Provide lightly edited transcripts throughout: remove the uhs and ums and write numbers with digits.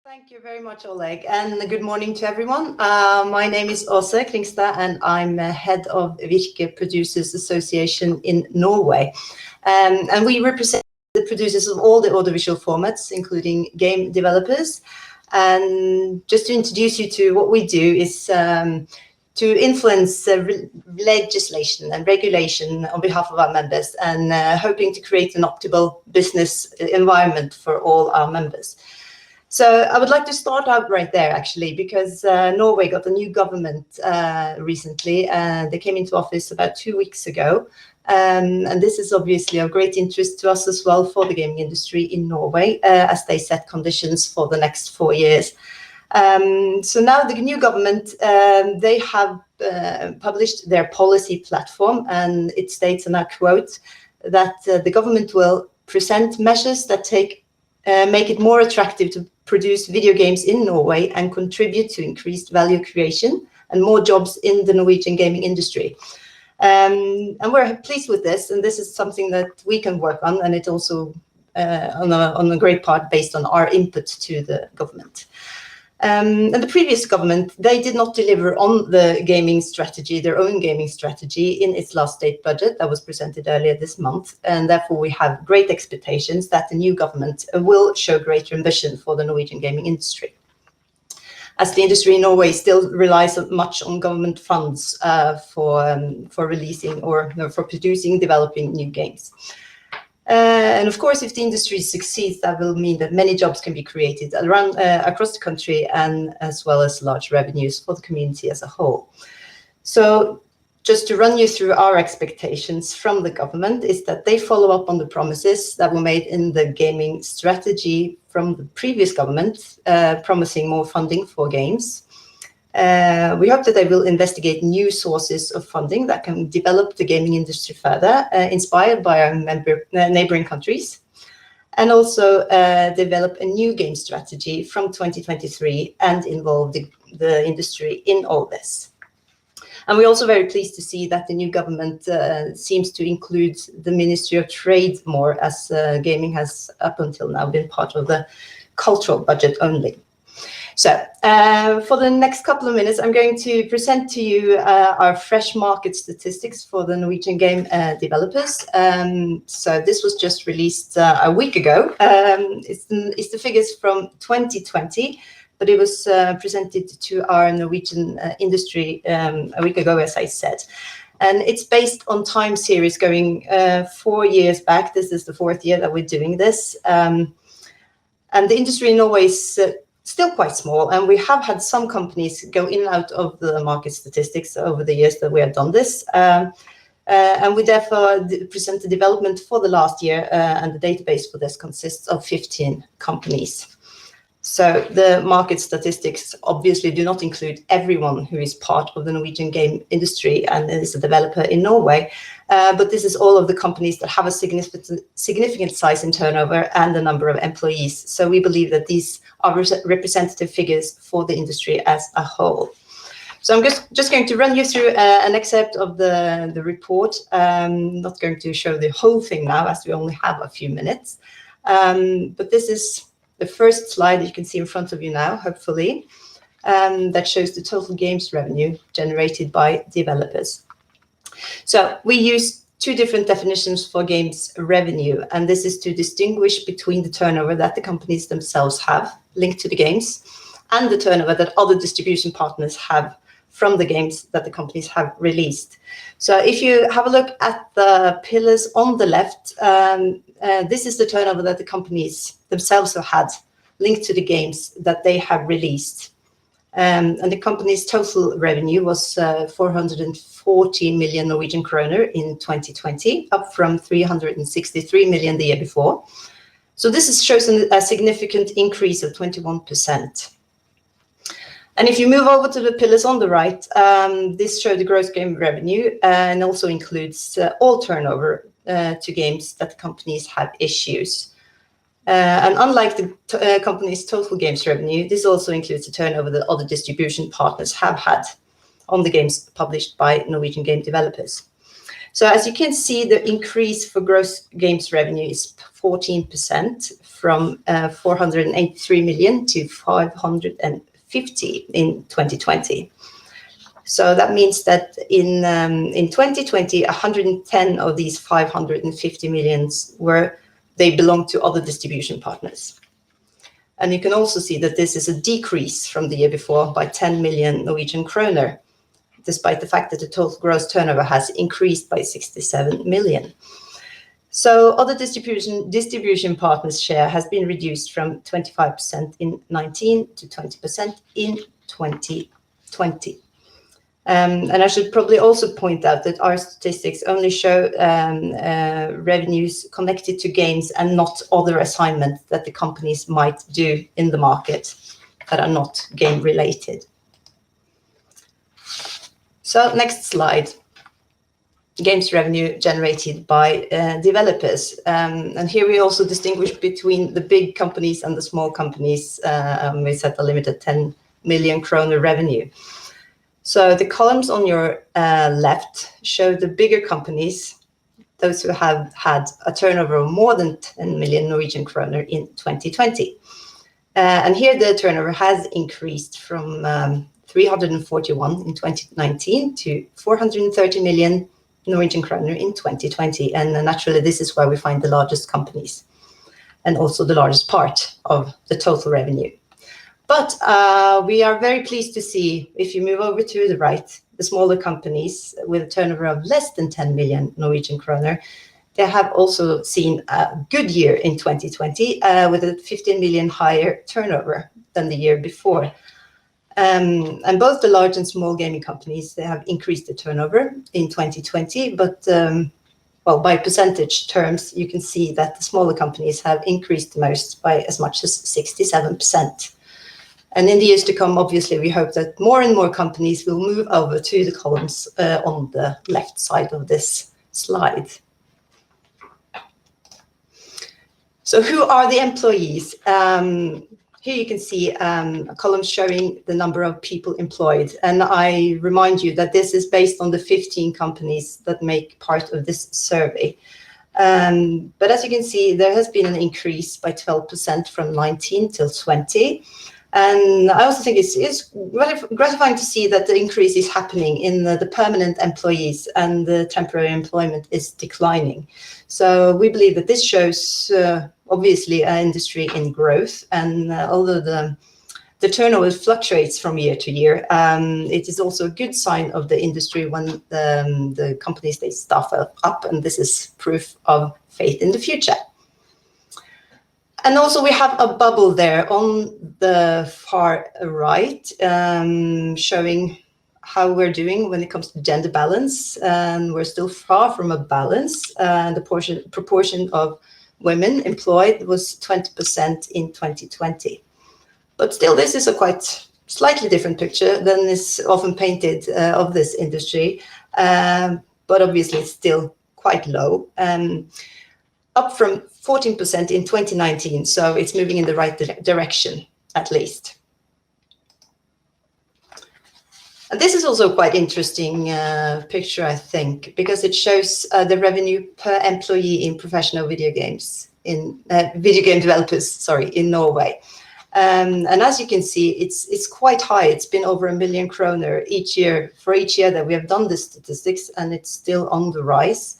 Thank you very much, Oleg, and good morning to everyone. My name is Åse Kringstad, and I'm head of Virke Producers Association in Norway. And we represent the producers of all the audiovisual formats, including game developers. And just to introduce you to what we do is to influence legislation and regulation on behalf of our members, and hoping to create an optimal business environment for all our members. So I would like to start out right there, actually, because Norway got a new government recently. They came into office about 2 weeks ago. And this is obviously of great interest to us as well for the gaming industry in Norway, as they set conditions for the next 4 years. So now the new government, they have published their policy platform, and it states, and I quote, that the government will present measures that make it more attractive to produce video games in Norway and contribute to increased value creation and more jobs in the Norwegian gaming industry. And we're pleased with this, and this is something that we can work on, and it's also on a great part based on our input to the government. And the previous government, they did not deliver on the gaming strategy, their own gaming strategy, in its last state budget that was presented earlier this month. And therefore, we have great expectations that the new government will show greater ambition for the Norwegian gaming industry, as the industry in Norway still relies much on government funds for releasing or for producing, developing new games. And of course, if the industry succeeds, that will mean that many jobs can be created around across the country, and as well as large revenues for the community as a whole. So just to run you through our expectations from the government is that they follow up on the promises that were made in the gaming strategy from the previous government, promising more funding for games. We hope that they will investigate new sources of funding that can develop the gaming industry further, inspired by our neighboring countries, and also develop a new game strategy from 2023 and involve the industry in all this. And we're also very pleased to see that the new government seems to include the Ministry of Trade more, as gaming has up until now been part of the cultural budget only. So for the next couple of minutes, I'm going to present to you our fresh market statistics for the Norwegian game developers. So this was just released a week ago. It's the figures from 2020, but it was presented to our Norwegian industry a week ago, as I said. And it's based on time series going 4 years back. This is the 4th year that we're doing this. And the industry in Norway is still quite small, and we have had some companies go in and out of the market statistics over the years that we have done this. And we therefore present the development for the last year, and the database for this consists of 15 companies. So the market statistics obviously do not include everyone who is part of the Norwegian game industry and is a developer in Norway, but this is all of the companies that have a significant size in turnover and the number of employees. So we believe that these are representative figures for the industry as a whole. So I'm just going to run you through an excerpt of the report. I'm not going to show the whole thing now, as we only have a few minutes, but this is the first slide that you can see in front of you now, hopefully, that shows the total games revenue generated by developers. So we use 2 different definitions for games revenue, and this is to distinguish between the turnover that the companies themselves have linked to the games and the turnover that other distribution partners have from the games that the companies have released. So if you have a look at the pillars on the left, this is the turnover that the companies themselves have had linked to the games that they have released. And the company's total revenue was 414 million Norwegian kroner in 2020, up from 363 million the year before. So this shows a significant increase of 21%. And if you move over to the pillars on the right, this shows the gross game revenue and also includes all turnover to games that the companies have issues. And unlike the company's total games revenue, this also includes the turnover that other distribution partners have had on the games published by Norwegian game developers. So as you can see, the increase for gross games revenue is 14% from 483 million to 550 in 2020. So that means that in 2020, 110 of these 550 millions they belong to other distribution partners. And you can also see that this is a decrease from the year before by 10 million Norwegian kroner, despite the fact that the total gross turnover has increased by 67 million. So other distribution partners' share has been reduced from 25% in 2019 to 20% in 2020. And I should probably also point out that our statistics only show revenues connected to games and not other assignments that the companies might do in the market that are not game related. So next slide. Games revenue generated by developers. And here we also distinguish between the big companies and the small companies. We set the limit at 10 million kroner revenue. So the columns on your left show the bigger companies, those who have had a turnover of more than 10 million Norwegian kroner in 2020. And here the turnover has increased from 341 in 2019 to 430 million Norwegian kroner in 2020. And naturally, this is where we find the largest companies and also the largest part of the total revenue. But we are very pleased to see, if you move over to the right, the smaller companies with a turnover of less than 10 million Norwegian kroner, they have also seen a good year in 2020 with a 15 million higher turnover than the year before. And both the large and small gaming companies, they have increased the turnover in 2020, but well, by percentage terms, you can see that the smaller companies have increased the most by as much as 67%. And in the years to come, obviously, we hope that more and more companies will move over to the columns on the left side of this slide. So who are the employees? Here you can see a column showing the number of people employed. And I remind you that this is based on the 15 companies that make part of this survey. But as you can see, there has been an increase by 12% from 19 till 20. And I also think it's gratifying to see that the increase is happening in the permanent employees and the temporary employment is declining. So we believe that this shows obviously an industry in growth, and although the turnover fluctuates from year to year, it is also a good sign of the industry when the companies, they staff up, and this is proof of faith in the future. And also we have a bubble there on the far right, showing how we're doing when it comes to gender balance. And we're still far from a balance. The proportion of women employed was 20% in 2020. But still, this is a quite slightly different picture than is often painted of this industry. But obviously it's still quite low. Up from 14% in 2019, so it's moving in the right direction, at least. And this is also quite interesting picture, I think, because it shows the revenue per employee in professional video game developers, in Norway. And as you can see, it's quite high. It's been over 1 million kroner each year for each year that we have done the statistics, and it's still on the rise.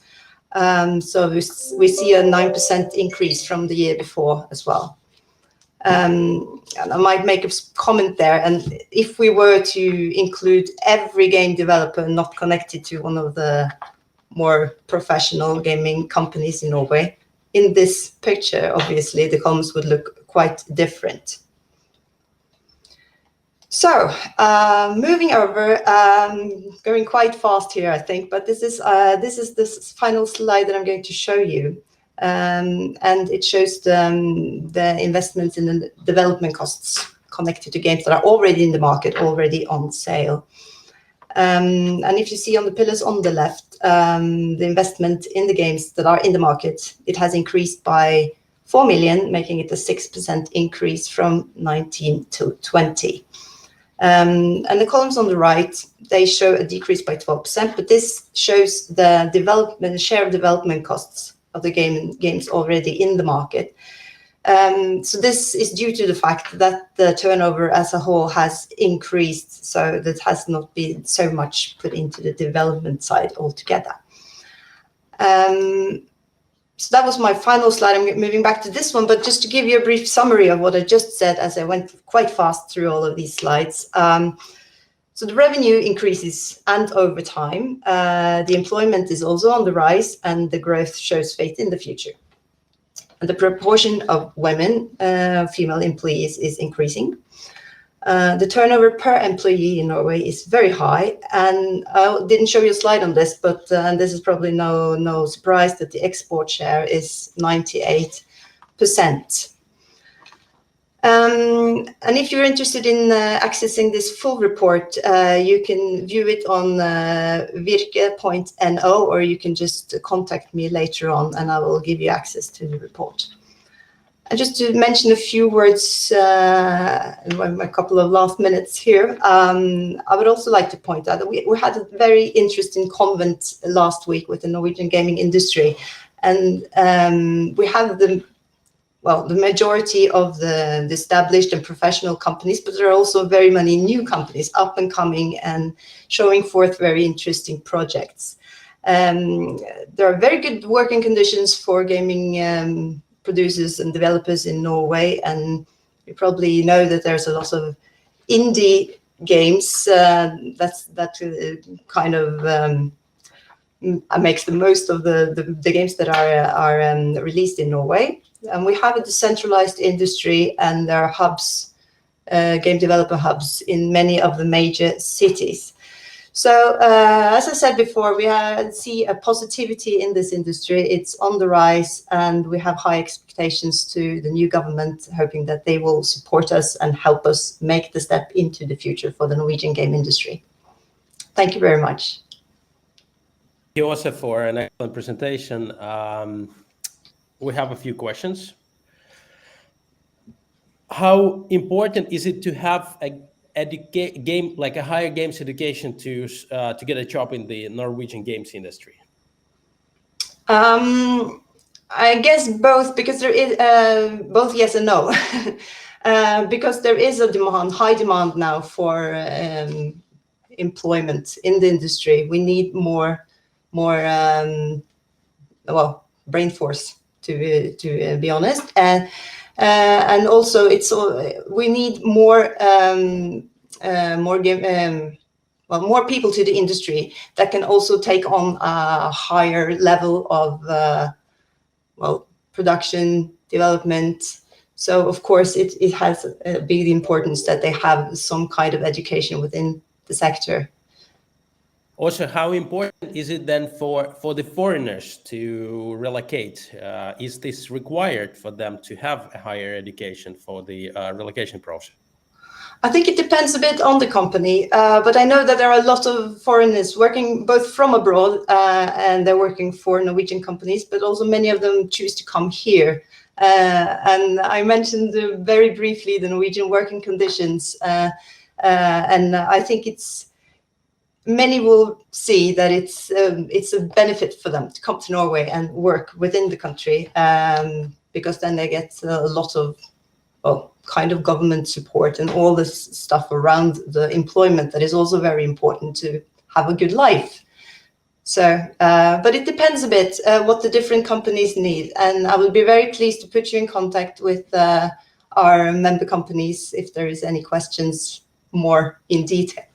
So we see a 9% increase from the year before as well. And I might make a comment there, and if we were to include every game developer not connected to one of the more professional gaming companies in Norway, in this picture, obviously the columns would look quite different. So moving over, going quite fast here, I think, but this is this final slide that I'm going to show you, and it shows the investments in the development costs connected to games that are already in the market, already on sale. And if you see on the pillars on the left, the investment in the games that are in the market, it has increased by 4 million, making it a 6% increase from 19 to 20. And the columns on the right, they show a decrease by 12%, but this shows the share of development costs of the games already in the market. So this is due to the fact that the turnover as a whole has increased, so that has not been so much put into the development side altogether. So that was my final slide. I'm moving back to this one, but just to give you a brief summary of what I just said, as I went quite fast through all of these slides. So the revenue increases, and over time, the employment is also on the rise, and the growth shows faith in the future. And the proportion of women, female employees, is increasing. The turnover per employee in Norway is very high, and I didn't show you a slide on this, but and this is probably no surprise that the export share is 98%. And if you're interested in accessing this full report, you can view it on virke.no, or you can just contact me later on and I will give you access to the report. And just to mention a few words in my couple of last minutes here, I would also like to point out that we had a very interesting convent last week with the Norwegian gaming industry. And we have the majority of the established and professional companies, but there are also very many new companies up and coming and showing forth very interesting projects. There are very good working conditions for gaming producers and developers in Norway, and you probably know that there's a lot of indie games that kind of makes the most of the games that are released in Norway. And we have a decentralized industry, and there are hubs, game developer hubs in many of the major cities. So as I said before, we see a positivity in this industry. It's on the rise, and we have high expectations to the new government, hoping that they will support us and help us make the step into the future for the Norwegian game industry. Thank you very much. Thank you, Åse, for an excellent presentation. We have a few questions. How important is it to have a higher games education to get a job in the Norwegian games industry? I guess both, because there is both yes and no. Because there is a high demand now for employment in the industry. We need more brain force, to be honest, and also we need more people to the industry that can also take on a higher level of production development. So of course it has a big importance that they have some kind of education within the sector. Also, how important is it then for the foreigners to relocate? Is this required for them to have a higher education for the relocation process? I think it depends a bit on the company, but I know that there are a lot of foreigners working both from abroad and they're working for Norwegian companies, but also many of them choose to come here. And I mentioned very briefly the Norwegian working conditions, and I think many will see that it's a benefit for them to come to Norway and work within the country, because then they get a lot of kind of government support and all this stuff around the employment that is also very important to have a good life. So, but it depends a bit what the different companies need, and I will be very pleased to put you in contact with our member companies if there is any questions more in detail.